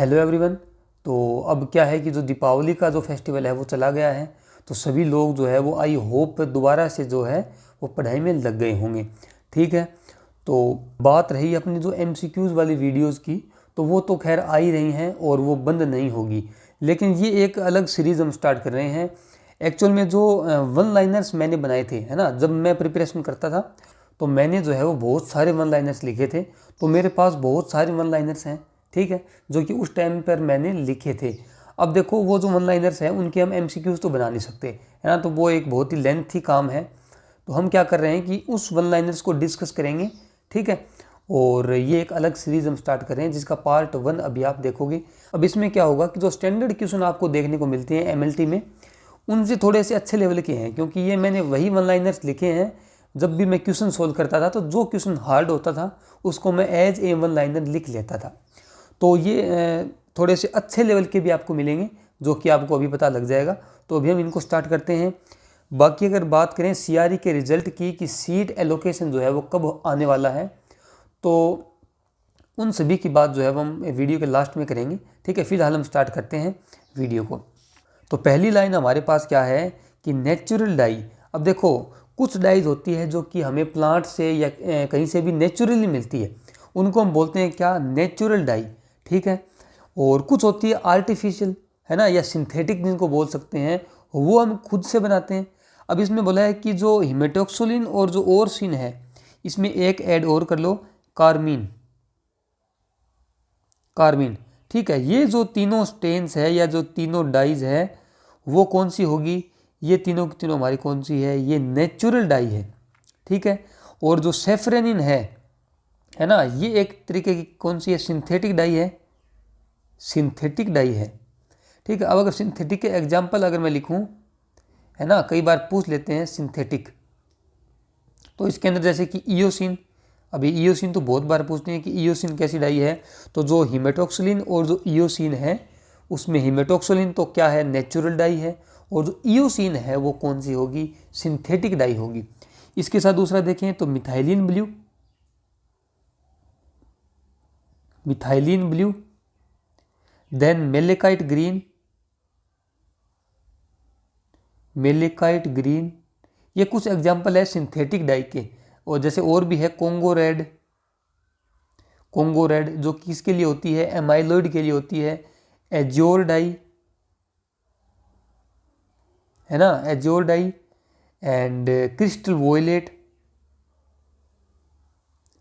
Hello everyone. तो अब क्या है कि जो दीपावली का जो फेस्टिवल है वो चला गया है, तो सभी लोग जो है वो आई होप दोबारा से जो है वो पढ़ाई में लग गए होंगे। ठीक है, तो बात रही अपनी जो एमसीक्यूज़ वाली वीडियोस की, तो वो तो खैर आ ही रही हैं और वो बंद नहीं होगी, लेकिन ये एक अलग सीरीज़ हम स्टार्ट कर रहे हैं। एक्चुअल में जो वन लाइनर्स मैंने बनाए थे, है ना, जब मैं प्रिपरेशन करता था तो मैंने जो है वो बहुत सारे वन लाइनर्स लिखे थे। तो मेरे पास बहुत सारे वन लाइनर्स हैं, ठीक है, जो कि उस टाइम पर मैंने लिखे थे। अब देखो वो जो वन लाइनर्स हैं उनके हम एमसीक्यूज़ तो बना नहीं सकते, है ना, तो वो एक बहुत ही लेंथी काम है। तो हम क्या कर रहे हैं कि उस वन लाइनर्स को डिस्कस करेंगे, ठीक है। और ये एक अलग सीरीज़ हम स्टार्ट कर रहे हैं जिसका पार्ट 1 अभी आप देखोगे। अब इसमें क्या होगा कि जो स्टैंडर्ड क्वेश्चन आपको देखने को मिलते हैं एमएलटी में, उनसे थोड़े से अच्छे लेवल के हैं, क्योंकि ये मैंने वही वन लाइनर्स लिखे हैं जब भी मैं क्वेश्चन सोल्व करता था, तो जो क्वेश्चन हार्ड होता था उसको मैं एज ए वन लाइनर लिख लेता था। तो ये थोड़े से अच्छे लेवल के भी आपको मिलेंगे, जो कि आपको अभी पता लग जाएगा। तो अभी हम इनको स्टार्ट करते हैं। बाकी अगर बात करें सीआरई के रिजल्ट की कि सीट एलोकेशन जो है वो कब आने वाला है, तो उन सभी की बात जो है वो हम वीडियो के लास्ट में करेंगे। ठीक है, फिलहाल हम स्टार्ट करते हैं वीडियो को। तो पहली लाइन हमारे पास क्या है कि नेचुरल डाई। अब देखो कुछ डाइज होती है जो कि हमें प्लांट से या कहीं से भी नेचुरली मिलती है, उनको हम बोलते हैं क्या, नेचुरल डाई। ठीक है, और कुछ होती है आर्टिफिशियल, है ना, या सिंथेटिक जिनको बोल सकते हैं, वो हम खुद से बनाते हैं। अब इसमें बोला है कि जो हिमेटोक्सोलिन और जो ओरसिन है, इसमें एक ऐड और कर लो, कार्मीन। कार्मीन, ठीक है, ये जो तीनों स्टेन्स है या जो तीनों डाइज है वो कौन सी होगी, ये तीनों की तीनों हमारी कौन सी है, ये नेचुरल डाई है। ठीक है, और जो सेफ्रेनिन है ना, ये एक तरीके की कौन सी है, सिंथेटिक डाई है, सिंथेटिक डाई है। ठीक है, अब अगर सिंथेटिक के एग्जाम्पल अगर मैं लिखूं, है ना, कई बार पूछ लेते हैं सिंथेटिक, तो इसके अंदर जैसे कि ईओसिन, अभी ईओसिन तो बहुत बार पूछते हैं कि ईओसिन कैसी डाई है, तो जो हिमेटोक्सिलिन और जो ईओसिन है, उसमें हिमेटोक्सिलिन तो क्या है, नेचुरल डाई है, और जो ईओसिन है वो कौन सी होगी, सिंथेटिक डाई होगी। इसके साथ दूसरा देखें तो methylene blue, methylene blue, then malachite green, malachite green, ये कुछ एग्जाम्पल है सिंथेटिक डाई के। और जैसे और भी है कोंगो रेड, कोंगो रेड जो किसके लिए होती है, एमाइलॉइड के लिए होती है, एजोर डाई, है ना, azure dye, and crystal violet,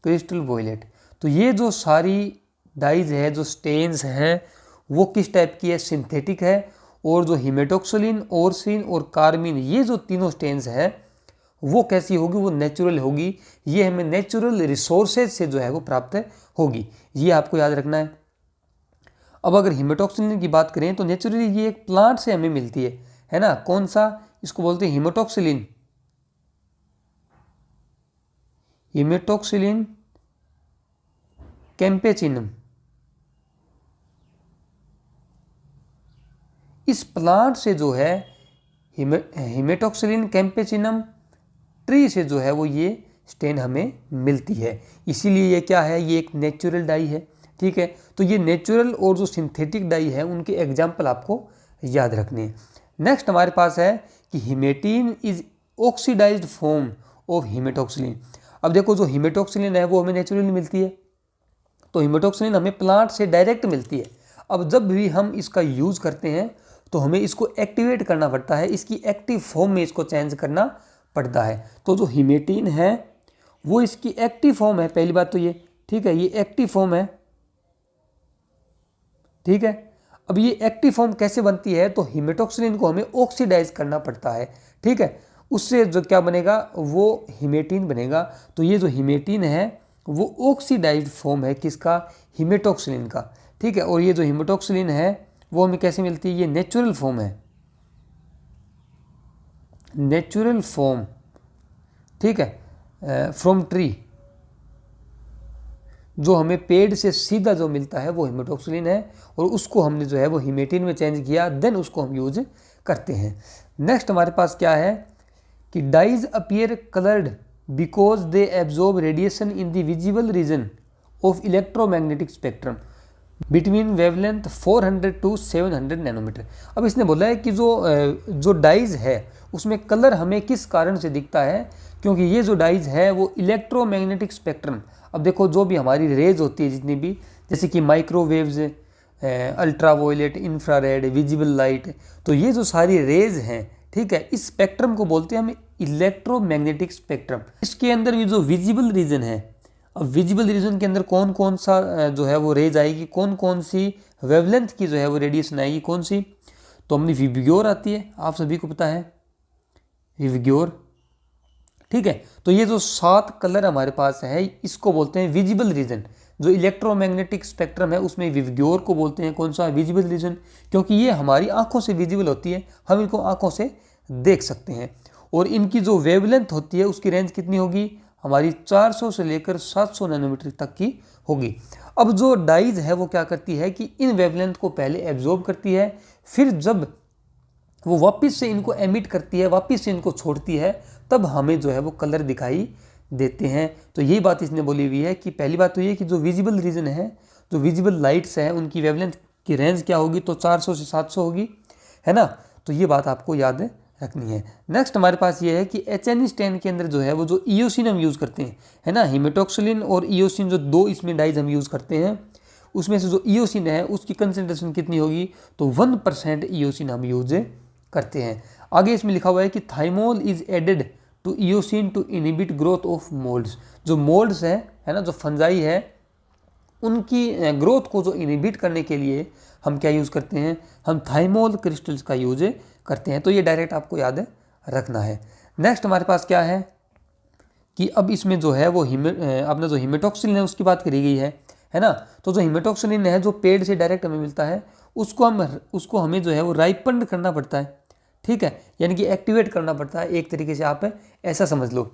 crystal violet. तो ये जो सारी डाइज है, जो स्टेन्स हैं, वो किस टाइप की है, सिंथेटिक है। और जो हिमेटोक्सिलिन, ओरसिन और कार्मिन, ये जो तीनों स्टेन्स है वो कैसी होगी, वो नेचुरल होगी। ये हमें नेचुरल रिसोर्सेज से जो है वो प्राप्त होगी, ये आपको याद रखना है। अब अगर हिमेटोक्सिलिन की बात करें तो नेचुरली ये एक प्लांट से हमें मिलती है ना, कौन सा, इसको बोलते हैं हिमेटोक्सिलिन, हिमेटोक्सिलिन कैंपेचिनम। इस प्लांट से जो है हिमेटोक्सिलिन कैंपेचिनम ट्री से जो है वो ये स्टेन हमें मिलती है, इसीलिए ये क्या है, ये एक नेचुरल डाई है। ठीक है, तो ये नेचुरल और जो सिंथेटिक डाई है उनके एग्जाम्पल आपको याद रखने हैं। नेक्स्ट हमारे पास है कि हिमेटीन इज ऑक्सीडाइज्ड फॉर्म ऑफ हिमेटोक्सिलिन। अब देखो जो हिमेटोक्सिलिन है वो हमें नेचुरली मिलती है, तो हिमेटोक्सिलिन हमें प्लांट से डायरेक्ट मिलती है। अब जब भी हम इसका यूज़ करते हैं तो हमें इसको एक्टिवेट करना पड़ता है, इसकी एक्टिव फॉर्म में इसको चेंज करना पड़ता है। तो जो हिमेटीन है वो इसकी एक्टिव फॉर्म है, पहली बात तो ये, ठीक है, ये एक्टिव फॉर्म है। ठीक है, अब ये एक्टिव फॉर्म कैसे बनती है, तो हिमेटोक्सिलिन को हमें ऑक्सीडाइज करना पड़ता है। ठीक है, उससे जो क्या बनेगा, वो हिमेटीन बनेगा। तो ये जो हिमेटीन है वो ऑक्सीडाइज्ड फॉर्म है किसका, हिमेटोक्सिलिन का। ठीक है, और ये जो हिमेटोक्सिलिन है वो हमें कैसे मिलती है, ये नेचुरल फॉर्म है, नेचुरल फॉर्म, ठीक है, फ्रॉम ट्री, जो हमें पेड़ से सीधा जो मिलता है वो हिमेटोक्सिलिन है, और उसको हमने जो है वो हिमेटीन में चेंज किया, देन उसको हम यूज करते हैं। नेक्स्ट हमारे पास क्या है कि dyes appear coloured because they absorb radiation in the visible region of electromagnetic spectrum. Between wavelength 400 to 700 nanometer. अब इसने बोला है कि जो डाइज है उसमें कलर हमें किस कारण से दिखता है, क्योंकि ये जो डाइज है वो इलेक्ट्रोमैग्नेटिक स्पेक्ट्रम। अब देखो जो भी हमारी रेज होती है जितनी भी, जैसे कि microwaves, ultraviolet, infrared, visible light, तो ये जो सारी रेज हैं, ठीक है, इस स्पेक्ट्रम को बोलते हैं हम इलेक्ट्रोमैग्नेटिक स्पेक्ट्रम। इसके अंदर ये जो विजिबल रीजन है, अब विजिबल रीजन के अंदर कौन कौन सा जो है वो रेज आएगी, कौन कौन सी वेवलेंथ की जो है वो रेडिएशन आएगी, कौन सी, तो हमने विबग्योर आती है, आप सभी को पता है विबग्योर, ठीक है। तो ये जो 7 कलर हमारे पास है इसको बोलते हैं विजिबल रीजन। जो इलेक्ट्रोमैग्नेटिक स्पेक्ट्रम है उसमें विबग्योर को बोलते हैं कौन सा, विजिबल रीजन, क्योंकि ये हमारी आंखों से विजिबल होती है, हम इनको आंखों से देख सकते हैं। और इनकी जो वेवलेंथ होती है उसकी रेंज कितनी होगी, हमारी 400 से लेकर 700 नैनोमीटर तक की होगी। अब जो डाइज है वो क्या करती है कि इन वेवलेंथ को पहले एब्जॉर्ब करती है, फिर जब वो वापस से इनको एमिट करती है, वापस से इनको छोड़ती है, तब हमें जो है वो कलर दिखाई देते हैं। तो यही बात इसने बोली हुई है कि पहली बात तो ये कि जो विजिबल रीजन है, जो विजिबल लाइट्स है, उनकी वेवलेंथ की रेंज क्या होगी, तो 400 से 700 होगी, है ना। तो ये बात आपको याद रखनी है। नेक्स्ट हमारे पास ये है कि HNE स्टैंड के अंदर जो है वो जो ईओसिन हम यूज़ करते हैं, है ना, हिमेटॉक्सिलिन और ईओसिन, जो 2 इसमें डाइज हम यूज़ करते हैं, उसमें से जो ईओसिन है उसकी कंसेंट्रेशन कितनी होगी, तो 1% ईओसिन हम यूज करते हैं। आगे इसमें लिखा हुआ है कि thymol is added to eosin to inhibit growth of moulds. जो मोल्ड्स है ना, जो फंजाई है, उनकी ग्रोथ को जो इनहिबिट करने के लिए हम क्या यूज़ करते हैं, हम थाइमोल क्रिस्टल्स का यूज करते हैं। तो ये डायरेक्ट आपको याद रखना है। नेक्स्ट हमारे पास क्या है कि अब इसमें जो है वो अपना जो हिमेटॉक्सिलिन है उसकी बात करी गई है ना। तो जो हिमेटॉक्सिलिन है जो पेड़ से डायरेक्ट हमें मिलता है, उसको हमें जो है वो राइपन करना पड़ता है, ठीक है, यानी कि एक्टिवेट करना पड़ता है, एक तरीके से आप ऐसा समझ लो।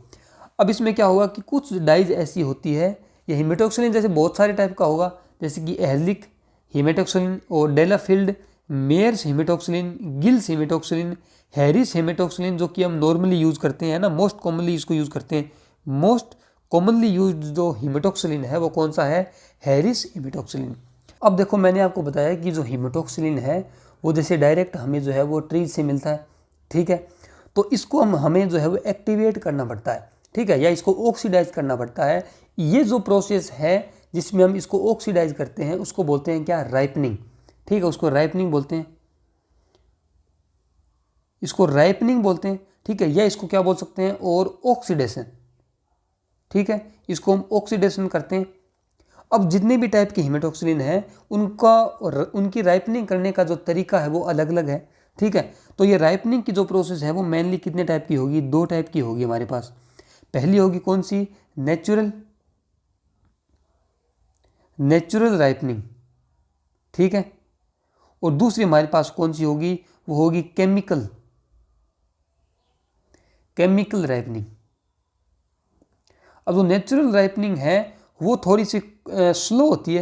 अब इसमें क्या होगा कि कुछ डाइज ऐसी होती है, ये हिमेटॉक्सिलिन जैसे बहुत सारे टाइप का होगा, जैसे कि एहलिक हिमेटॉक्सिलिन और डेलाफील्ड, मेयर्स हिमेटॉक्सिलिन, गिल्स हिमेटॉक्सिलिन, हैरिस हिमेटॉक्सिलिन, जो कि हम नॉर्मली यूज़ करते हैं ना, मोस्ट कॉमनली इसको यूज़ करते हैं। मोस्ट कॉमनली यूज जो हिमेटॉक्सिलिन है वो कौन सा है, हैरिस हिमेटॉक्सिलिन। अब देखो मैंने आपको बताया कि जो हिमेटॉक्सिलिन है वो जैसे डायरेक्ट हमें जो है वो ट्रीज से मिलता है, ठीक है, तो इसको हमें जो है वो एक्टिवेट करना पड़ता है, ठीक है, या इसको ऑक्सीडाइज करना पड़ता है। ये जो प्रोसेस है जिसमें हम इसको ऑक्सीडाइज करते हैं उसको बोलते हैं क्या, राइपनिंग, ठीक है, उसको राइपनिंग बोलते हैं, इसको राइपनिंग बोलते हैं, ठीक है, या इसको क्या बोल सकते हैं, और ऑक्सीडेशन, ठीक है, इसको हम ऑक्सीडेशन करते हैं। अब जितने भी टाइप के हिमेटॉक्सिलिन है उनकी राइपनिंग करने का जो तरीका है वो अलग अलग है, ठीक है। तो ये राइपनिंग की जो प्रोसेस है वो मेनली कितने टाइप की होगी, 2 टाइप की होगी हमारे पास। पहली होगी कौन सी, नेचुरल राइपनिंग, ठीक है, और दूसरी हमारे पास कौन सी होगी, वो होगी केमिकल राइपनिंग। अब जो नेचुरल राइपनिंग है वो थोड़ी सी स्लो होती है,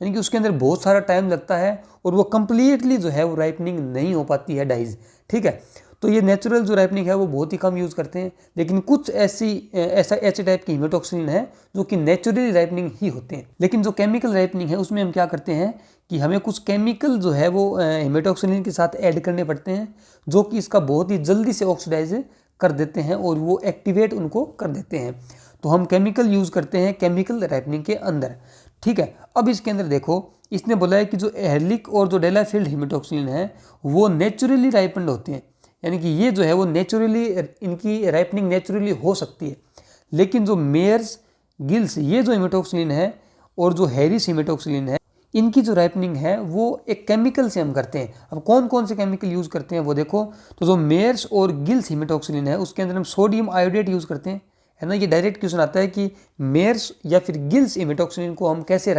यानी कि उसके अंदर बहुत सारा टाइम लगता है और वो कंप्लीटली जो है वो राइपनिंग नहीं हो पाती है डाइज, ठीक है। तो ये नेचुरल जो राइपनिंग है वो बहुत ही कम यूज़ करते हैं, लेकिन कुछ ऐसे टाइप की हिमेटॉक्सिलिन है जो कि नेचुरली राइपनिंग ही होते हैं। लेकिन जो केमिकल राइपनिंग है उसमें हम क्या करते हैं कि हमें कुछ केमिकल जो है वो हिमेटॉक्सिलिन के साथ ऐड करने पड़ते हैं, जो कि इसका बहुत ही जल्दी से ऑक्सीडाइज कर देते हैं और वो एक्टिवेट उनको कर देते हैं। तो हम केमिकल यूज़ करते हैं केमिकल राइपनिंग के अंदर, ठीक है। अब इसके अंदर देखो इसने बोला है कि जो एहलिक और जो डेलाफील्ड हिमेटॉक्सिलिन है वो नेचुरली राइपन्ड होते हैं, यानी कि ये जो है वो नेचुरली, इनकी राइपनिंग नेचुरली हो सकती है। लेकिन जो मेयर्स, गिल्स, ये जो हिमेटॉक्सिलिन है और जो हैरिस हिमेटॉक्सिलिन है, इनकी जो राइपनिंग है वो एक केमिकल से हम करते हैं। अब कौन कौन से केमिकल यूज़ करते हैं वो देखो, तो जो मेयर्स और गिल्स हिमेटॉक्सिलिन है उसके अंदर हम सोडियम आयोडेट यूज़ करते हैं, है ना। ये डायरेक्ट क्वेश्चन आता है कि मेयर्स या फिर गिल्स हिमेटॉक्सिलिन को हम कैसे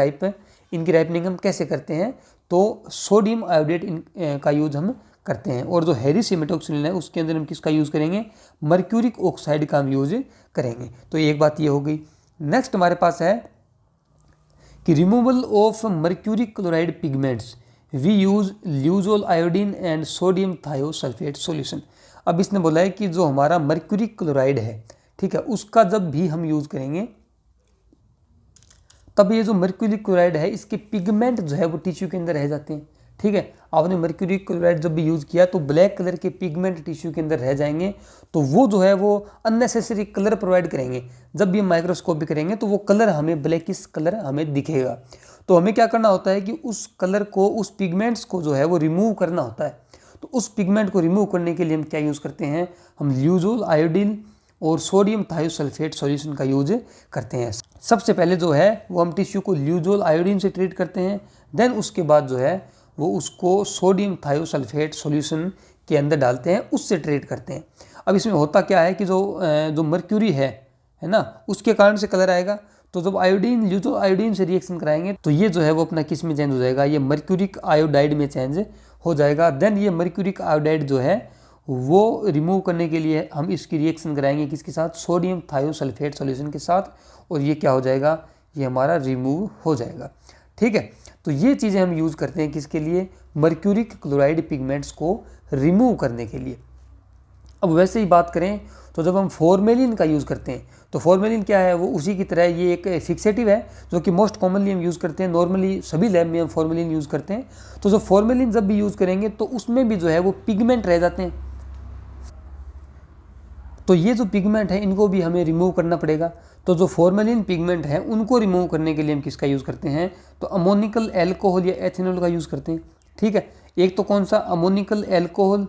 इनकी राइपनिंग हम कैसे करते हैं, तो सोडियम आयोडेट का यूज हम करते हैं। और जो हैरिस हिमेटॉक्सिलिन है उसके अंदर हम किसका यूज़ करेंगे, मर्क्यूरिक ऑक्साइड का हम यूज करेंगे। तो एक बात ये हो गई। नेक्स्ट हमारे पास है कि removal of mercuric chloride pigments we use Lugol iodine and sodium thiosulphate solution. अब इसने बोला है कि जो हमारा मर्क्यूरिक क्लोराइड है, ठीक है, उसका जब भी हम यूज़ करेंगे तब ये जो मर्क्यूरी क्लोराइड है इसके पिगमेंट जो है वो टिश्यू के अंदर रह जाते हैं। ठीक है, आपने मर्क्यूरी क्लोराइड जब भी यूज़ किया तो ब्लैक कलर के पिगमेंट टिश्यू के अंदर रह जाएंगे, तो वो जो है वो अननेसेसरी कलर प्रोवाइड करेंगे। जब भी हम माइक्रोस्कोपी करेंगे तो वो कलर हमें ब्लैकिश कलर हमें दिखेगा। तो हमें क्या करना होता है कि उस कलर को, उस पिगमेंट्स को जो है वो रिमूव करना होता है। तो उस पिगमेंट को रिमूव करने के लिए हम क्या यूज़ करते हैं, हम ल्यूजोल आयोडीन और सोडियम थायोसल्फेट सॉल्यूशन का यूज करते हैं। सबसे पहले जो है वो हम टिश्यू को ल्यूजोल आयोडीन से ट्रीट करते हैं, देन उसके बाद जो है वो उसको सोडियम थायोसल्फेट सॉल्यूशन के अंदर डालते हैं, उससे ट्रीट करते हैं। अब इसमें होता क्या है कि जो मर्क्यूरी है ना, उसके कारण से कलर आएगा। तो जब आयोडीन ल्यूजोल आयोडीन से रिएक्शन कराएंगे तो ये जो है वो अपना किस में चेंज हो जाएगा, ये मर्क्यूरिक आयोडाइड में चेंज हो जाएगा। देन ये मर्क्यूरिक आयोडाइड जो है वो रिमूव करने के लिए हम इसकी रिएक्शन कराएंगे किसके साथ, सोडियम थायोसल्फेट सॉल्यूशन के साथ, और ये क्या हो जाएगा, ये हमारा रिमूव हो जाएगा। ठीक है, तो ये चीज़ें हम यूज़ करते हैं किसके लिए, मर्क्यूरिक क्लोराइड पिगमेंट्स को रिमूव करने के लिए। अब वैसे ही बात करें तो जब हम फॉर्मेलिन का यूज़ करते हैं तो फॉर्मेलिन क्या है, वो उसी की तरह ये एक फिक्सेटिव है जो कि मोस्ट कॉमनली हम यूज़ करते हैं। नॉर्मली सभी लैब में हम फॉर्मेलिन यूज़ करते हैं। तो जो फॉर्मेलिन जब भी यूज़ करेंगे तो उसमें भी जो है वो पिगमेंट रह जाते हैं। तो ये जो पिगमेंट है इनको भी हमें रिमूव करना पड़ेगा। तो जो फॉर्मेलिन पिगमेंट है उनको रिमूव करने के लिए हम किसका यूज़ करते हैं, तो अमोनिकल एल्कोहल या एथेनॉल का यूज़ करते हैं। ठीक है, एक तो कौन सा, अमोनिकल एल्कोहल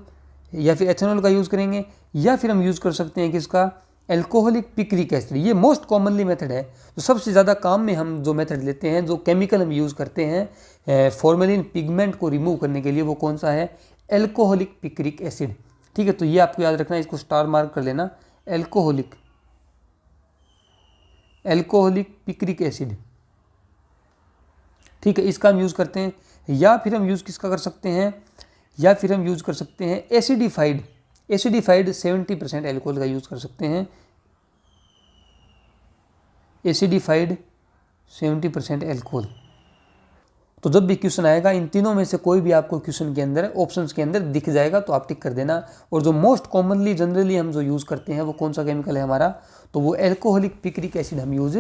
या फिर एथेनॉल का यूज़ करेंगे, या फिर हम यूज़ कर सकते हैं किसका, एल्कोहलिक पिक्रिक एसिड। ये मोस्ट कॉमनली मेथड है, तो सबसे ज़्यादा काम में हम जो मेथड लेते हैं, जो केमिकल हम यूज़ करते हैं फॉर्मेलिन पिगमेंट को रिमूव करने के लिए, वो कौन सा है, एल्कोहलिक पिक्रिक एसिड। ठीक है, तो ये आपको याद रखना है, इसको स्टार मार्क कर लेना, एल्कोहलिक पिक्रिक एसिड। ठीक है, इसका हम यूज़ करते हैं। या फिर हम यूज़ किसका कर सकते हैं, या फिर हम यूज़ कर सकते हैं एसिडिफाइड 70% एल्कोहल का यूज़ कर सकते हैं, एसिडिफाइड 70% एल्कोहल। तो जब भी क्वेश्चन आएगा इन तीनों में से कोई भी आपको क्वेश्चन के अंदर ऑप्शंस के अंदर दिख जाएगा तो आप टिक कर देना। और जो मोस्ट कॉमनली जनरली हम जो यूज़ करते हैं वो कौन सा केमिकल है हमारा, तो वो एल्कोहलिक पिक्रिक एसिड हम यूज़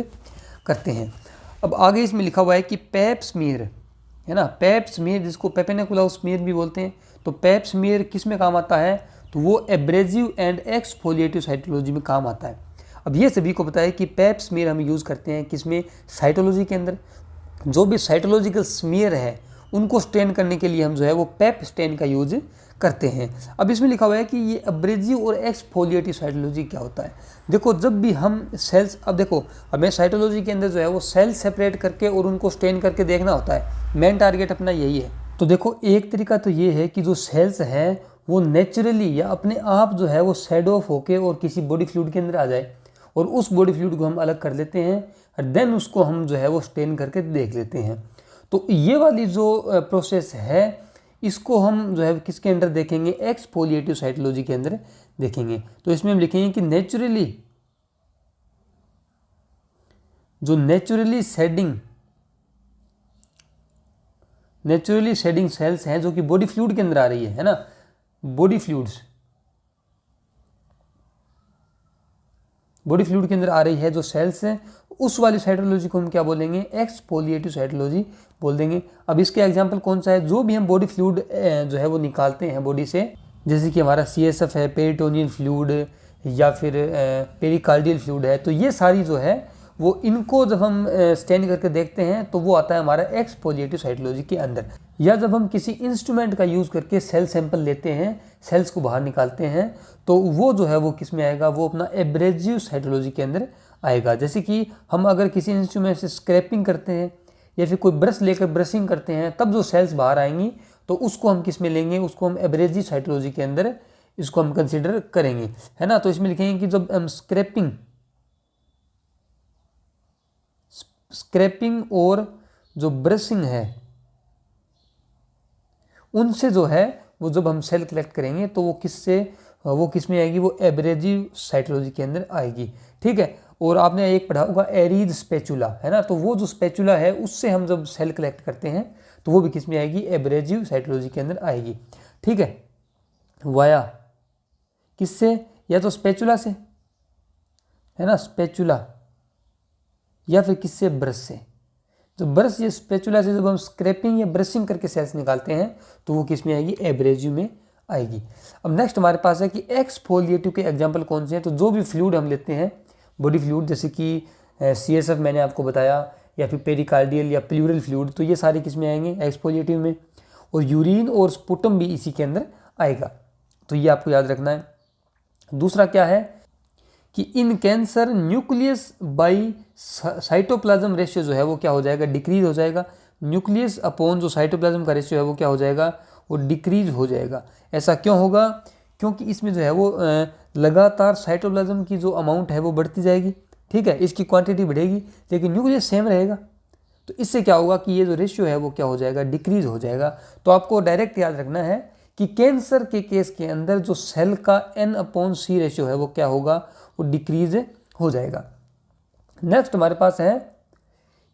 करते हैं। अब आगे इसमें लिखा हुआ है कि पेप स्मीयर है ना, पेप स्मीयर जिसको पेपेनेकुलाउ स्मीयर भी बोलते हैं। तो पेप स्मीयर किस में काम आता है, तो वो एब्रेजिव एंड एक्सफोलिएटिव साइटोलॉजी में काम आता है। अब ये सभी को पता है कि पेप स्मीयर हम यूज़ करते हैं किसमें, साइटोलॉजी के अंदर। जो भी साइटोलॉजिकल स्मीयर है उनको स्टेन करने के लिए हम जो है वो पेप स्टेन का यूज करते हैं। अब इसमें लिखा हुआ है कि ये एब्रेजिव और एक्सफोलिएटिव साइटोलॉजी क्या होता है। देखो जब भी हम सेल्स, अब देखो हमें साइटोलॉजी के अंदर जो है वो सेल सेपरेट करके और उनको स्टेन करके देखना होता है, मेन टारगेट अपना यही है। तो देखो एक तरीका तो ये है कि जो सेल्स है वो नेचुरली या अपने आप जो है वो शेड ऑफ होके और किसी बॉडी फ्लूइड के अंदर आ जाए, और उस बॉडी फ्लूइड को हम अलग कर लेते हैं और देन उसको हम जो है वो स्टेन करके देख लेते हैं। तो ये वाली जो प्रोसेस है इसको हम जो है किसके अंदर देखेंगे, एक्सफोलिएटिव साइटोलॉजी के अंदर देखेंगे। तो इसमें हम लिखेंगे कि नेचुरली शेडिंग सेल्स हैं जो कि बॉडी फ्लूइड के अंदर आ रही है ना, बॉडी फ्लूइड के अंदर आ रही है जो सेल्स हैं, उस वाली साइटोलॉजी को हम क्या बोलेंगे, एक्सफोलिएटिव साइटोलॉजी बोल देंगे। अब इसके एग्जांपल कौन सा है, जो भी हम बॉडी फ्लूइड जो है वो निकालते हैं बॉडी से, जैसे कि हमारा CSF है, पेरिटोनियल फ्लूइड या फिर पेरिकार्डियल फ्लूइड है, तो ये सारी जो है वो इनको जब हम स्टेन करके देखते हैं तो वो आता है हमारा एक्सफोलिएटिव साइटोलॉजी के अंदर। या जब हम किसी इंस्ट्रूमेंट का यूज़ करके सेल सैंपल लेते हैं, सेल्स को बाहर निकालते हैं, तो वो जो है वो किस में आएगा, वो अपना एब्रेजिव साइटोलॉजी के अंदर आएगा। जैसे कि हम अगर किसी इंस्ट्रूमेंट से स्क्रैपिंग करते हैं या फिर कोई ब्रश लेकर ब्रशिंग करते हैं, तब जो सेल्स बाहर आएंगी तो उसको हम किस में लेंगे, उसको हम एब्रेजिव साइटोलॉजी के अंदर इसको हम कंसिडर करेंगे, है ना। तो इसमें लिखेंगे कि जब हम स्क्रैपिंग और जो ब्रशिंग है उनसे जो है वो जब हम सेल कलेक्ट करेंगे तो वो किस में आएगी, वो एब्रेजिव साइटोलॉजी के अंदर आएगी। ठीक है, और आपने एक पढ़ा होगा एरीज स्पेचुला, है ना, तो वो जो स्पेचुला है उससे हम जब सेल कलेक्ट करते हैं तो वो भी किस में आएगी, एब्रेजिव साइटोलॉजी के अंदर आएगी। ठीक है, वाया किससे, या तो स्पेचुला से, है ना, स्पेचुला, या फिर किससे, ब्रश से। जब ब्रश या स्पैचुला से जब हम स्क्रैपिंग या ब्रशिंग करके सेल्स निकालते हैं तो वो किस में आएगी, एब्रेजिव में आएगी। अब नेक्स्ट हमारे पास है कि एक्सफोलिएटिव के एग्जाम्पल कौन से हैं। तो जो भी फ्लूइड हम लेते हैं बॉडी फ्लूइड, जैसे कि CSF मैंने आपको बताया, या फिर पेरिकार्डियल या प्लूरल फ्लूइड, तो ये सारे किस में आएंगे, एक्सफोलिएटिव में। और यूरिन और स्पुटम भी इसी के अंदर आएगा, तो ये आपको याद रखना है। दूसरा क्या है कि इन cancer nucleus by cytoplasm ratio जो है वो क्या हो जाएगा, डिक्रीज हो जाएगा। न्यूक्लियस अपॉन जो साइटोप्लाज्म का रेशियो है वो क्या हो जाएगा, वो डिक्रीज हो जाएगा। ऐसा क्यों होगा, क्योंकि इसमें जो है वो लगातार साइटोप्लाज्म की जो अमाउंट है वो बढ़ती जाएगी, ठीक है, इसकी क्वांटिटी बढ़ेगी, लेकिन न्यूक्लियस सेम रहेगा। तो इससे क्या होगा कि ये जो रेशियो है वो क्या हो जाएगा, डिक्रीज हो जाएगा। तो आपको डायरेक्ट याद रखना है कि कैंसर के केस के अंदर जो सेल का N/C रेशियो है वो क्या होगा, वो डिक्रीज हो जाएगा। नेक्स्ट हमारे पास है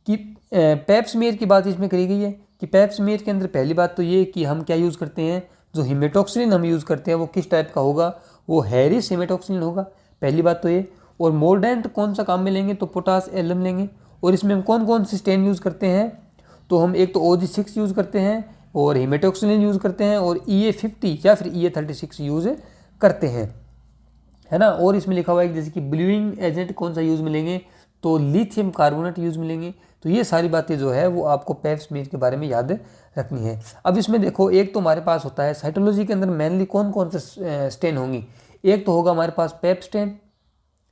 कि पैप स्मीयर की बात इसमें करी गई है कि पैप स्मीयर के अंदर पहली बात तो ये कि हम क्या यूज़ करते हैं, जो हिमेटॉक्सिलिन हम यूज़ करते हैं वो किस टाइप का होगा, वो हैरिस हिमेटॉक्सिलिन होगा, पहली बात तो ये। और मोल्डेंट कौन सा काम में लेंगे, तो पोटास एलम लेंगे। और इसमें हम कौन कौन सी स्टेन यूज़ करते हैं, तो हम एक तो OG6 यूज़ करते हैं, और हिमेटॉक्सिलिन यूज़ करते हैं, और EA50 या फिर EA36 यूज़ करते हैं, है ना। और इसमें लिखा हुआ है जैसे कि ब्लूइंग एजेंट कौन सा यूज़ मिलेंगे, तो लिथियम कार्बोनेट यूज़ मिलेंगे। तो ये सारी बातें जो है वो आपको पैप स्मीयर के बारे में याद रखनी है। अब इसमें देखो, एक तो हमारे पास होता है साइटोलॉजी के अंदर मेनली कौन कौन से स्टेन होंगी, एक तो होगा हमारे पास पैप स्टेन,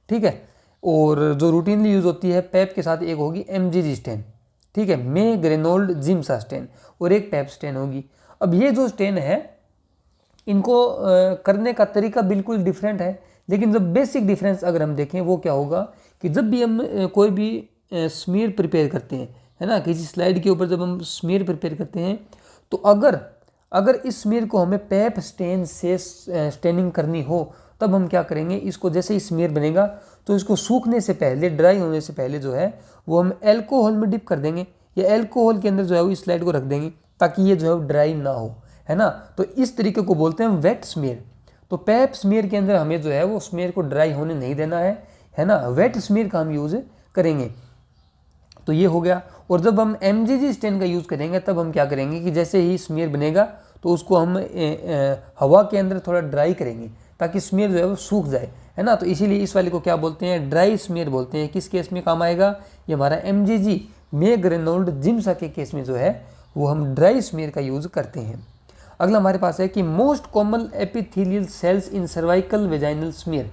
ठीक है, और जो रूटीनली यूज़ होती है पैप के साथ एक होगी MGG स्टेन, ठीक है, मे ग्रेनोल्ड जिम्सा स्टेन, और एक पैप स्टेन होगी। अब ये जो स्टेन है इनको करने का तरीका बिल्कुल डिफरेंट है, लेकिन जब बेसिक डिफरेंस अगर हम देखें वो क्या होगा कि जब भी हम कोई भी स्मीयर प्रिपेयर करते हैं, है ना, किसी स्लाइड के ऊपर जब हम स्मीयर प्रिपेयर करते हैं, तो अगर इस स्मीयर को हमें पैप स्टेन से स्टेनिंग करनी हो, तब हम क्या करेंगे, इसको जैसे ही स्मीयर बनेगा तो इसको सूखने से पहले, ड्राई होने से पहले जो है वो हम एल्कोहल में डिप कर देंगे, या एल्कोहल के अंदर जो है वो इस स्लाइड को रख देंगे ताकि ये जो है ड्राई ना हो, है ना। तो इस तरीके को बोलते हैं वेट स्मीयर। तो पैप स्मीयर के अंदर हमें जो है वो स्मीयर को ड्राई होने नहीं देना है ना, वेट स्मीयर का हम यूज़ करेंगे। तो ये हो गया। और जब हम MGG स्टेन का यूज़ करेंगे तब हम क्या करेंगे कि जैसे ही स्मीयर बनेगा तो उसको हम हवा के अंदर थोड़ा ड्राई करेंगे ताकि स्मीयर जो है वो सूख जाए, है ना। तो इसीलिए इस वाले को क्या बोलते हैं, ड्राई स्मीयर बोलते हैं। किस केस में काम आएगा, ये हमारा MGG मे ग्रेनोल्ड जिम्सा के केस में जो है वो हम ड्राई स्मीयर का यूज़ करते हैं। अगला हमारे पास है कि most common epithelial cells in cervical vaginal smear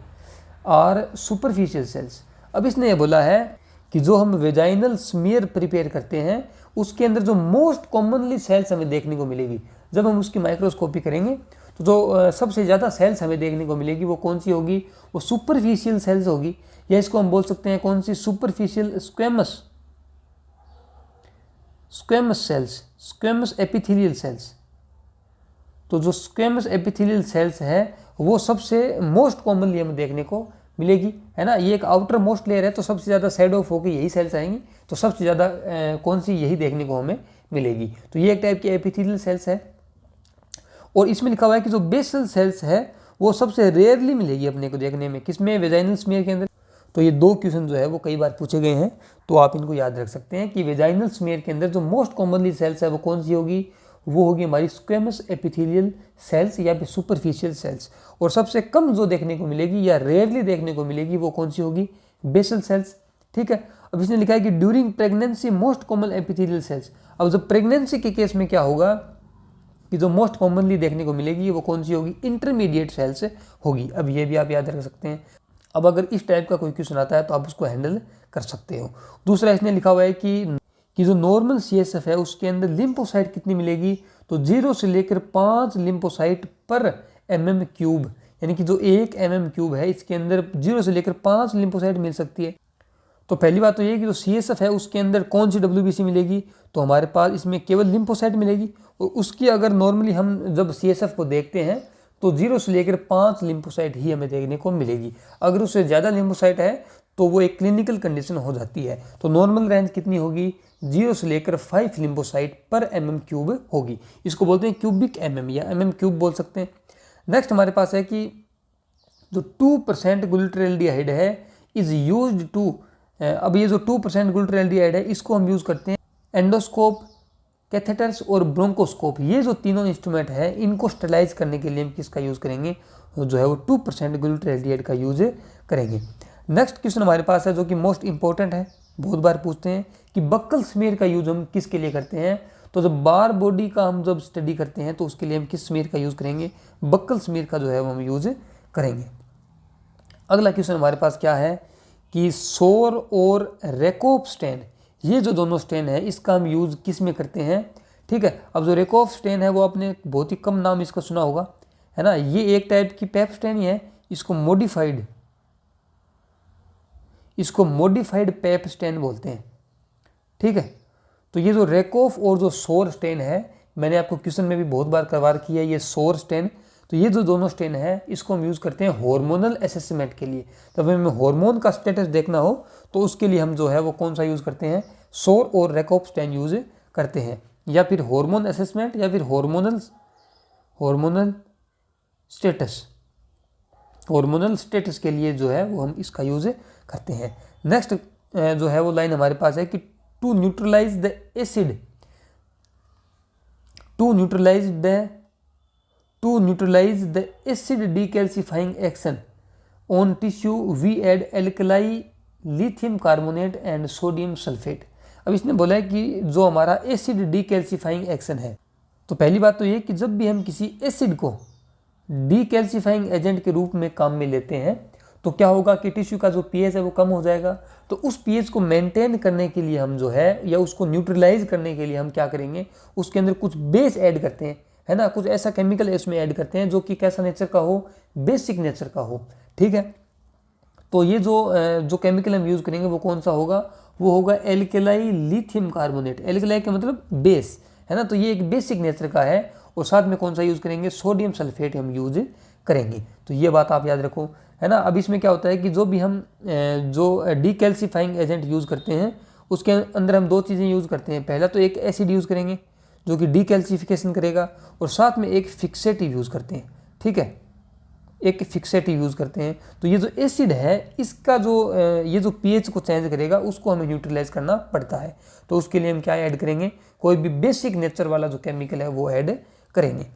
are superficial cells. अब इसने ये बोला है कि जो हम वेजाइनल स्मीयर प्रिपेयर करते हैं उसके अंदर जो मोस्ट कॉमनली सेल्स हमें देखने को मिलेगी, जब हम उसकी माइक्रोस्कोपी करेंगे तो जो सबसे ज़्यादा सेल्स हमें देखने को मिलेगी वो कौन सी होगी, वो सुपरफिशियल सेल्स होगी, या इसको हम बोल सकते हैं कौन सी, superficial squamous cells, squamous epithelial cells. तो जो स्क्वेमस एपिथेलियल सेल्स है वो सबसे मोस्ट कॉमनली हमें देखने को मिलेगी, है ना। ये एक आउटर मोस्ट लेयर है तो सबसे ज़्यादा साइड ऑफ होकर यही सेल्स आएंगी, तो सबसे ज़्यादा कौन सी, यही देखने को हमें मिलेगी। तो ये एक टाइप की एपिथेलियल सेल्स है। और इसमें लिखा हुआ है कि जो बेसल सेल्स है वो सबसे रेयरली मिलेगी अपने को देखने में, किसमें, वेजाइनल स्मीयर के अंदर। तो ये दो क्वेश्चन जो है वो कई बार पूछे गए हैं, तो आप इनको याद रख सकते हैं कि वेजाइनल स्मीयर के अंदर जो मोस्ट कॉमनली सेल्स है वो कौन सी होगी, वो होगी हमारी स्क्वेमस एपिथेलियल सेल्स या फिर सुपरफिशियल सेल्स। और सबसे कम जो देखने को मिलेगी या रेयरली देखने को मिलेगी वो कौन सी होगी, बेसल सेल्स, ठीक है। अब इसने लिखा है कि during pregnancy most common epithelial sales. अब जब प्रेगनेंसी के केस में क्या होगा कि जो मोस्ट कॉमनली देखने को मिलेगी वो कौन सी होगी, इंटरमीडिएट सेल्स होगी। अब ये भी आप याद रख सकते हैं। अब अगर इस टाइप का कोई क्वेश्चन आता है तो आप उसको हैंडल कर सकते हो। दूसरा इसने लिखा हुआ है कि जो नॉर्मल CSF है उसके अंदर लिम्फोसाइट कितनी मिलेगी, तो 0 से लेकर 5 लिम्फोसाइट पर mm3, यानी कि जो 1 mm3 है इसके अंदर 0 से लेकर 5 लिम्फोसाइट मिल सकती है। तो पहली बात तो ये कि जो CSF है उसके अंदर कौन सी WBC मिलेगी, तो हमारे पास इसमें केवल लिम्फोसाइट मिलेगी। और उसकी अगर नॉर्मली हम जब CSF को देखते हैं तो 0 से लेकर 5 लिम्फोसाइट ही हमें देखने को मिलेगी। अगर उससे ज़्यादा लिम्फोसाइट है तो वो एक क्लिनिकल कंडीशन हो जाती है। तो नॉर्मल रेंज कितनी होगी, 0 से लेकर 5 लिम्फोसाइट पर mm3 होगी। इसको बोलते हैं क्यूबिक mm या mm3 बोल सकते हैं। नेक्स्ट हमारे पास है कि जो 2% ग्लूटाराल्डिहाइड है इज़ यूज्ड टू, अब ये जो 2% ग्लूटाराल्डिहाइड है इसको हम यूज़ करते हैं एंडोस्कोप, कैथेटर्स और ब्रोंकोस्कोप, ये जो तीनों इंस्ट्रूमेंट है इनको स्टरलाइज करने के लिए हम किसका यूज़ करेंगे, जो है वो 2% ग्लूटाल्डिहाइड का यूज़ करेंगे। नेक्स्ट क्वेश्चन हमारे पास है जो कि मोस्ट इंपॉर्टेंट है, बहुत बार पूछते हैं कि बक्कल स्मीयर का यूज़ हम किसके लिए करते हैं। तो जब बार बॉडी का हम जब स्टडी करते हैं तो उसके लिए हम किस स्मीयर का यूज़ करेंगे, बक्कल स्मीयर का जो है वो हम यूज़ करेंगे। अगला क्वेश्चन हमारे पास क्या है कि सोर और रेकोफ स्टेन, ये जो दोनों स्टेन है इसका हम यूज़ किस में करते हैं। ठीक है, अब जो रेकोफ स्टेन है वो आपने बहुत ही कम नाम इसका सुना होगा, है ना। ये एक टाइप की पेप स्टेन ही है, इसको मॉडिफाइड पेप स्टेन बोलते हैं। ठीक है, तो ये जो रेकोफ और जो सोर स्टेन है, मैंने आपको क्वेश्चन में भी बहुत बार कवर किया है, ये सोर स्टेन, तो ये जो दोनों स्टेन है इसको हम यूज़ करते हैं हार्मोनल असेसमेंट के लिए। जब हमें हार्मोन का स्टेटस देखना हो तो उसके लिए हम जो है वो कौन सा यूज़ करते हैं, सोर और रेकोफ स्टेन यूज़ करते हैं, या फिर हार्मोन असेसमेंट या फिर हार्मोनल स्टेटस के लिए जो है वो हम इसका यूज़ करते हैं। नेक्स्ट जो है वो लाइन हमारे पास है कि to neutralise the acid decalcifying action on tissue we add alkali lithium carbonate and sodium sulphate. अब इसने बोला है कि जो हमारा एसिड डीकैल्सिफाइंग एक्शन है, तो पहली बात तो ये कि जब भी हम किसी एसिड को डीकैल्सिफाइंग एजेंट के रूप में काम में लेते हैं तो क्या होगा कि टिश्यू का जो पीएच है वो कम हो जाएगा। तो उस पीएच को मेंटेन करने के लिए हम जो है, या उसको न्यूट्रलाइज करने के लिए हम क्या करेंगे, उसके अंदर कुछ बेस ऐड करते हैं, है ना, कुछ ऐसा केमिकल इसमें ऐड करते हैं जो कि कैसा नेचर का हो, बेसिक नेचर का हो। ठीक है, तो ये जो केमिकल हम यूज़ करेंगे वो कौन सा होगा, वो होगा एल्कलाई लिथियम कार्बोनेट। एल्कलाई का मतलब बेस, है ना, तो ये एक बेसिक नेचर का है। और साथ में कौन सा यूज़ करेंगे, सोडियम सल्फेट हम यूज़ करेंगे। तो ये बात आप याद रखो, है ना। अब इसमें क्या होता है कि जो भी हम जो डीकैल्सिफाइंग एजेंट यूज़ करते हैं उसके अंदर हम दो चीज़ें यूज़ करते हैं। पहला तो एक एसिड यूज़ करेंगे जो कि डीकैल्सिफिकेशन करेगा, और साथ में एक फिक्सेटिव यूज़ करते हैं। ठीक है, एक फिक्सेटिव यूज़ करते हैं। तो ये जो एसिड है इसका ये जो पीएच को चेंज करेगा उसको हमें न्यूट्रलाइज करना पड़ता है। तो उसके लिए हम क्या ऐड करेंगे, कोई भी बेसिक नेचर वाला जो केमिकल है वो ऐड करेंगे।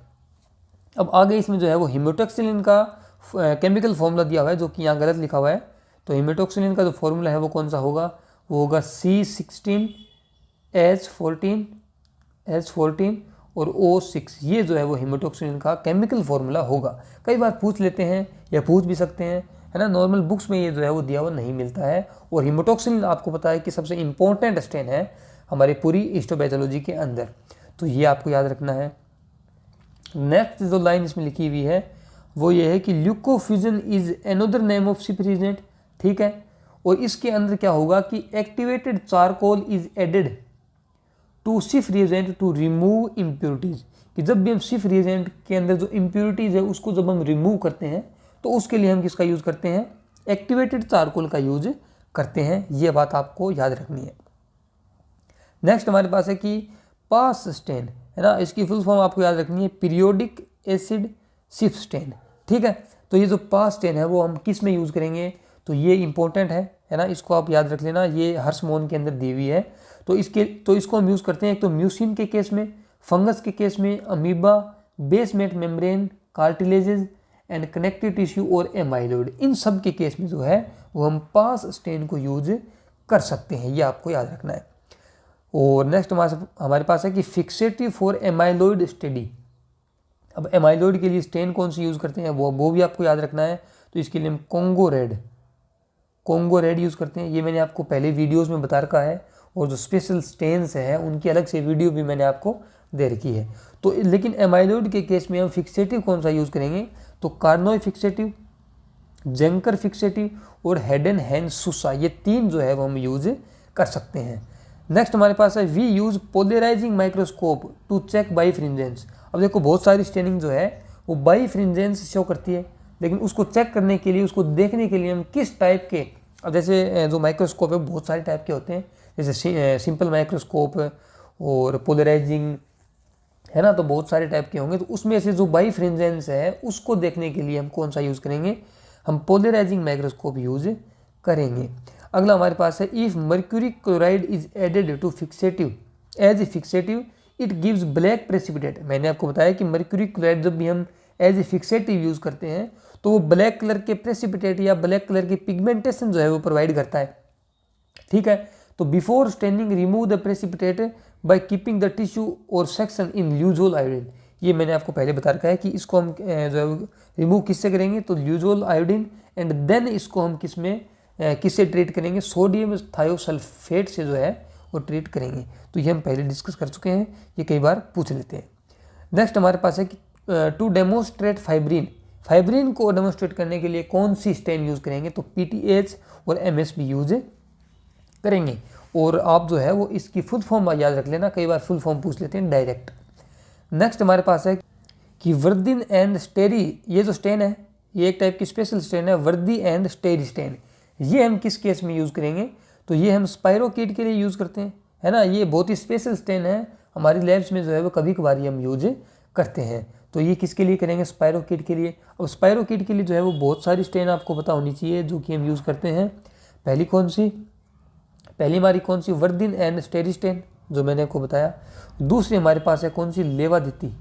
अब आगे इसमें जो है वो हिमेटॉक्सिलिन का केमिकल फॉर्मूला दिया हुआ है जो कि यहाँ गलत लिखा हुआ है। तो हिमेटॉक्सिलिन का जो फॉर्मूला है वो कौन सा होगा, वो होगा C16H14 और O6। ये जो है वो हिमेटॉक्सिलिन का केमिकल फॉर्मूला होगा। कई बार पूछ लेते हैं या पूछ भी सकते हैं, है ना। नॉर्मल बुक्स में ये जो है वो दिया हुआ नहीं मिलता है। और हिमेटॉक्सिलिन आपको पता है कि सबसे इंपॉर्टेंट स्टेन है हमारी पूरी हिस्टोपैथोलॉजी के अंदर, तो ये आपको याद रखना है। नेक्स्ट जो लाइन इसमें लिखी हुई है वो ये है कि leucofuchsin is another name of Schiff reagent. ठीक है, और इसके अंदर क्या होगा कि activated charcoal is added to Schiff reagent to remove impurities, कि जब भी हम सिफ रिएजेंट के अंदर जो इम्प्योरिटीज है उसको जब हम रिमूव करते हैं तो उसके लिए हम किसका यूज़ करते हैं, एक्टिवेटेड चारकोल का यूज करते हैं। ये बात आपको याद रखनी है। नेक्स्ट हमारे पास है कि पास स्टेन, है ना, इसकी फुल फॉर्म आपको याद रखनी है, पीरियोडिक एसिड सिप स्टेन। ठीक है, तो ये जो पास स्टेन है वो हम किस में यूज़ करेंगे, तो ये इंपॉर्टेंट है ना, इसको आप याद रख लेना। ये हर्षमोन के अंदर दी हुई है। तो इसको हम यूज़ करते हैं एक तो म्यूसिन के केस में, फंगस के केस में, amoeba, basement membrane, cartilages and connective tissue और एमाइलॉइड, इन सब के केस में जो है वो हम पास स्टेन को यूज कर सकते हैं। ये आपको याद रखना है। और नेक्स्ट हमारे पास है कि फिक्सेटिव फॉर एमाइलॉइड स्टडी। अब एमाइलॉइड के लिए स्टेन कौन सी यूज़ करते हैं वो भी आपको याद रखना है। तो इसके लिए हम कोंगो रेड यूज़ करते हैं। ये मैंने आपको पहले वीडियोज़ में बता रखा है, और जो स्पेशल स्टेन्स हैं उनकी अलग से वीडियो भी मैंने आपको दे रखी है। तो लेकिन एमाइलॉइड के केस में हम फिक्सेटिव कौन सा यूज़ करेंगे, तो कार्नोय फिक्सेटिव, जेंकर फिक्सेटिव और हेडेनहेम-सूसा, ये तीन जो है वो हम यूज कर सकते हैं। नेक्स्ट हमारे पास है we use polarising microscope to check birefringence. अब देखो बहुत सारी स्टेनिंग जो है वो बाइफ्रिंजेंस शो करती है, लेकिन उसको चेक करने के लिए, उसको देखने के लिए हम किस टाइप के, अब जैसे जो माइक्रोस्कोप है बहुत सारे टाइप के होते हैं, जैसे सिंपल माइक्रोस्कोप और पोलराइजिंग, है ना, तो बहुत सारे टाइप के होंगे। तो उसमें से जो बाइफ्रिंजेंस है उसको देखने के लिए हम कौन सा यूज़ करेंगे, हम पोलराइजिंग माइक्रोस्कोप यूज करेंगे। अगला हमारे पास है if mercury chloride is added to fixative as a fixative it gives black precipitate. मैंने आपको बताया कि मर्क्यूरी क्लोराइड जब भी हम एज ए फिक्सेटिव यूज़ करते हैं तो वो ब्लैक कलर के प्रेसिपिटेट या ब्लैक कलर की पिगमेंटेशन जो है वो प्रोवाइड करता है। ठीक है, तो before staining remove the precipitate by keeping the tissue और सेक्शन इन ल्यूजोल आयोडीन। ये मैंने आपको पहले बता रखा है कि इसको हम जो है रिमूव किससे करेंगे, तो ल्यूजोल आयोडीन, एंड देन इसको हम किससे ट्रीट करेंगे, सोडियम थायोसल्फेट से जो है वो ट्रीट करेंगे। तो ये हम पहले डिस्कस कर चुके हैं, ये कई बार पूछ लेते हैं। नेक्स्ट हमारे पास है कि टू डेमोन्स्ट्रेट फाइब्रिन को डेमोन्स्ट्रेट करने के लिए कौन सी स्टेन यूज़ करेंगे, तो PTH और MS भी यूज करेंगे। और आप जो है वो इसकी फुल फॉर्म याद रख लेना, कई बार फुल फॉर्म पूछ लेते हैं डायरेक्ट। नेक्स्ट हमारे पास है कि वर्दिन एंड स्टेरी, ये जो स्टेन है ये एक टाइप की स्पेशल स्टेन है, वर्दी एंड स्टेरी स्टेन। ये हम किस केस में यूज़ करेंगे, तो ये हम स्पायरोकीट के लिए यूज़ करते हैं, है ना। ये बहुत ही स्पेशल स्टेन है, हमारी लैब्स में जो है वो कभी कभार हम यूज करते हैं। तो ये किसके लिए करेंगे, स्पायरोकीट के लिए। अब स्पायरोकीट के लिए जो है वो बहुत सारी स्टेन आपको पता होनी चाहिए जो कि हम यूज़ करते हैं। पहली हमारी कौन सी, वर्दिन एंड स्टेरी स्टेन, जो मैंने आपको बताया। दूसरी हमारे पास है कौन सी, लेवादिती।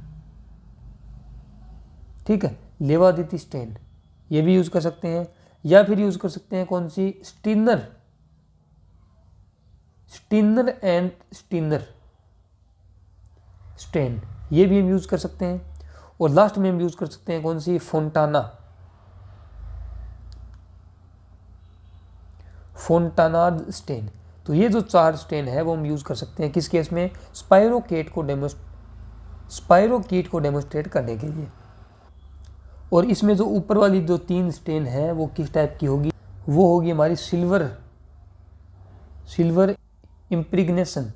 ठीक है, लेवादिती स्टेन, ये भी यूज़ कर सकते हैं। या फिर यूज़ कर सकते हैं कौन सी, स्टिनर एंड स्टिनर स्टेन, ये भी हम यूज़ कर सकते हैं। और लास्ट में हम यूज़ कर सकते हैं कौन सी, फोंटानाद स्टेन। तो ये जो 4 स्टेन है वो हम यूज़ कर सकते हैं किस केस में, स्पायरोकीट को डेमोस्ट्रेट करने के लिए। और इसमें जो ऊपर वाली जो 3 स्टेन है वो किस टाइप की होगी, वो होगी हमारी सिल्वर इम्प्रिग्नेशन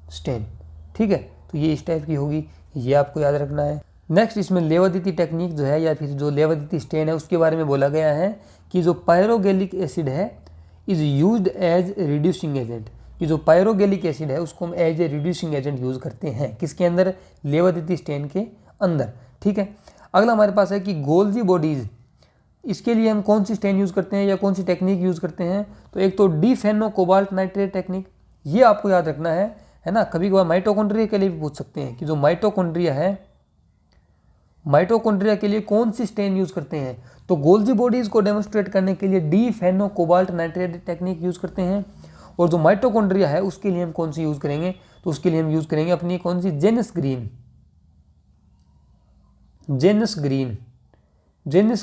स्टेन। ठीक है, तो ये इस टाइप की होगी, ये आपको याद रखना है। नेक्स्ट इसमें लेवादिती टेक्निक जो है या फिर जो लेवादिती स्टेन है उसके बारे में बोला गया है कि जो पायरोगेलिक एसिड है is used as reducing agent, कि जो पायरोगेलिक एसिड है उसको हम as a reducing agent use करते हैं, किसके अंदर, लेवादिती स्टेन के अंदर। ठीक है, अगला हमारे पास है कि गोल्जी बॉडीज़, इसके लिए हम कौन सी स्टेन यूज़ करते हैं या कौन सी टेक्निक यूज़ करते हैं, तो एक तो डिफेनो कोबाल्ट नाइट्रेट टेक्निक, ये आपको याद रखना है ना। कभी कभार माइटोकॉन्ड्रिया के लिए भी पूछ सकते हैं कि जो माइटोकॉन्ड्रिया है, माइटोकॉन्ड्रिया के लिए कौन सी स्टेन यूज़ करते हैं, तो गोल्जी बॉडीज़ को डेमोन्स्ट्रेट करने के लिए डिफेनो कोबाल्ट नाइट्रेट टेक्निक यूज़ करते हैं। और जो माइटोकॉन्ड्रिया है उसके लिए हम कौन सी यूज़ करेंगे, तो उसके लिए हम यूज़ करेंगे अपनी कौन सी, जेनस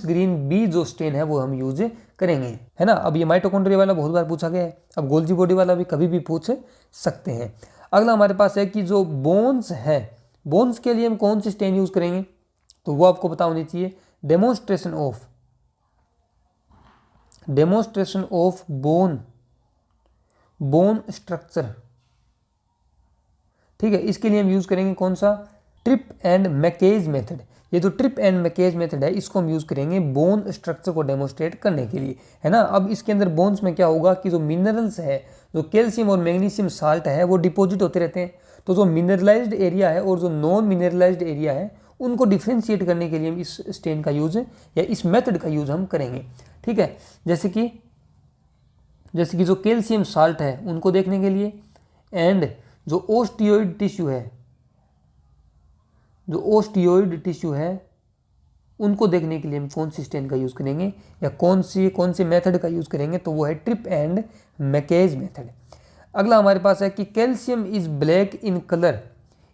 ग्रीन बी जो स्टेन है वो हम यूज करेंगे, है ना। अब ये माइटोकॉन्ड्रिया वाला बहुत बार पूछा गया है, अब गोल्जी बॉडी वाला भी कभी भी पूछ सकते हैं। अगला हमारे पास है कि जो बोन्स है, बोन्स के लिए हम कौन सी स्टेन यूज़ करेंगे, तो वो आपको पता होनी चाहिए, डेमोन्स्ट्रेशन ऑफ बोन स्ट्रक्चर। ठीक है, इसके लिए हम यूज़ करेंगे कौन सा, ट्रिप एंड मैकेज मेथड। ये जो ट्रिप एंड मैकेज मेथड है इसको हम यूज़ करेंगे बोन स्ट्रक्चर को डेमोन्स्ट्रेट करने के लिए, है ना। अब इसके अंदर बोन्स में क्या होगा कि जो मिनरल्स है, जो कैल्शियम और मैग्नीशियम साल्ट है वो डिपॉजिट होते रहते हैं। तो जो मिनरलाइज्ड एरिया है और जो नॉन मिनरलाइज्ड एरिया है उनको डिफ्रेंशिएट करने के लिए हम इस स्टेन का यूज़ या इस मेथड का यूज़ हम करेंगे। ठीक है, जैसे कि जो कैल्शियम साल्ट है उनको देखने के लिए, एंड जो ओस्टियोइड टिश्यू है उनको देखने के लिए हम कौन सी स्टेन का यूज़ करेंगे या कौन से मेथड का यूज़ करेंगे, तो वो है ट्रिप एंड मैकेज मेथड। अगला हमारे पास है कि calcium is black in colour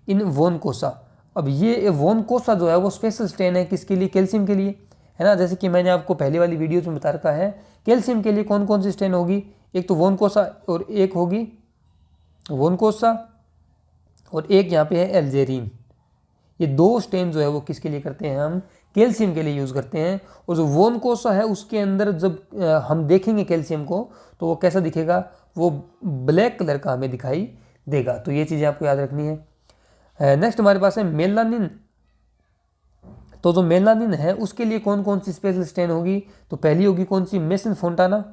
in von Kossa. अब ये वोनकोसा जो है वो स्पेशल स्टेन है किसके लिए, कैल्शियम के लिए, है ना। जैसे कि मैंने आपको पहले वाली वीडियोज में बता रखा है, कैल्शियम के लिए कौन कौन सी स्टेन होगी, एक तो वोनकोसा और एक होगी वोनकोसा और एक यहाँ पे है एल्जेरिन। ये 2 स्टेन जो है वो किसके लिए करते हैं, हम कैल्शियम के लिए यूज़ करते हैं। और जो वोनकोसा है उसके अंदर जब हम देखेंगे कैल्शियम को तो वो कैसा दिखेगा, वो ब्लैक कलर का हमें दिखाई देगा। तो ये चीज़ें आपको याद रखनी है। नेक्स्ट हमारे पास है मेलानिन। तो जो मेलानिन है उसके लिए कौन कौन सी स्पेशल स्टेन होगी, तो पहली होगी कौन सी, मेसन फोंटाना,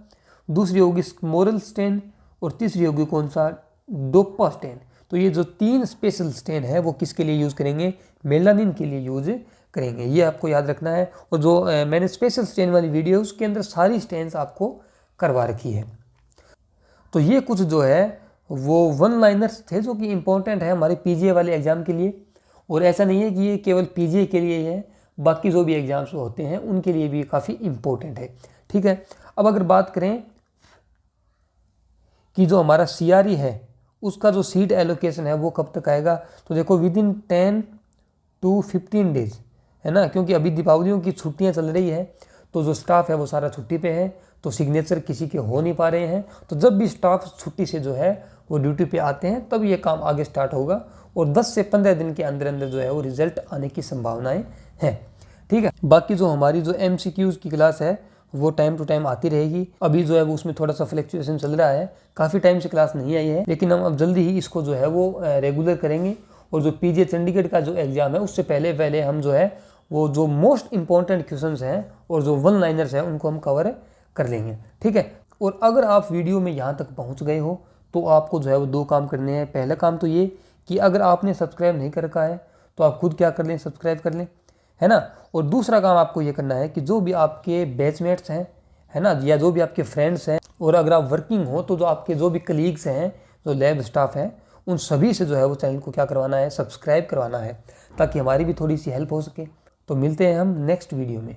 दूसरी होगी स्मोरल स्टेन और तीसरी होगी कौन सा, डोपा स्टेन। तो ये जो 3 स्पेशल स्टेन है वो किसके लिए यूज़ करेंगे, मेलानिन के लिए यूज करेंगे, ये आपको याद रखना है। और जो मैंने स्पेशल स्टेन वाली वीडियो उसके अंदर सारी स्टेन्स आपको करवा रखी है। तो ये कुछ जो है वो वन लाइनर्स थे जो कि इम्पोर्टेंट है हमारे पीजीए वाले एग्ज़ाम के लिए। और ऐसा नहीं है कि ये केवल पीजीए के लिए है, बाकी जो भी एग्ज़ाम्स होते हैं उनके लिए भी काफ़ी इम्पोर्टेंट है। ठीक है, अब अगर बात करें कि जो हमारा सीआरई है उसका जो सीट एलोकेशन है वो कब तक आएगा, तो देखो विदिन 10 to 15 डेज है ना, क्योंकि अभी दीपावलियों की छुट्टियां चल रही है तो जो स्टाफ है वो सारा छुट्टी पे है, तो सिग्नेचर किसी के हो नहीं पा रहे हैं। तो जब भी स्टाफ छुट्टी से जो है वो ड्यूटी पे आते हैं तब ये काम आगे स्टार्ट होगा और 10 से 15 दिन के अंदर अंदर जो है वो रिजल्ट आने की संभावनाएं हैं। ठीक है, बाकी जो हमारी जो MCQs की क्लास है वो टाइम टू टाइम आती रहेगी। अभी जो है वो उसमें थोड़ा सा फ्लक्चुएशन चल रहा है, काफ़ी टाइम से क्लास नहीं आई है, लेकिन हम अब जल्दी ही इसको जो है वो रेगुलर करेंगे। और जो पीजे चंडीगढ़ का जो एग्ज़ाम है उससे पहले हम जो है वो जो मोस्ट इंपॉर्टेंट क्वेश्चंस हैं और जो वन लाइनर्स हैं उनको हम कवर कर लेंगे। ठीक है, और अगर आप वीडियो में यहाँ तक पहुँच गए हो तो आपको जो है वो 2 काम करने हैं। पहला काम तो ये कि अगर आपने सब्सक्राइब नहीं कर रखा है तो आप खुद क्या कर लें, सब्सक्राइब कर लें, है ना। और दूसरा काम आपको ये करना है कि जो भी आपके बैचमेट्स हैं, है ना, या जो भी आपके फ्रेंड्स हैं, और अगर आप वर्किंग हो तो जो आपके जो भी कलीग्स हैं, जो लैब स्टाफ हैं, उन सभी से जो है वो चैनल को क्या करवाना है, सब्सक्राइब करवाना है, ताकि हमारी भी थोड़ी सी हेल्प हो सके। तो मिलते हैं हम नेक्स्ट वीडियो में।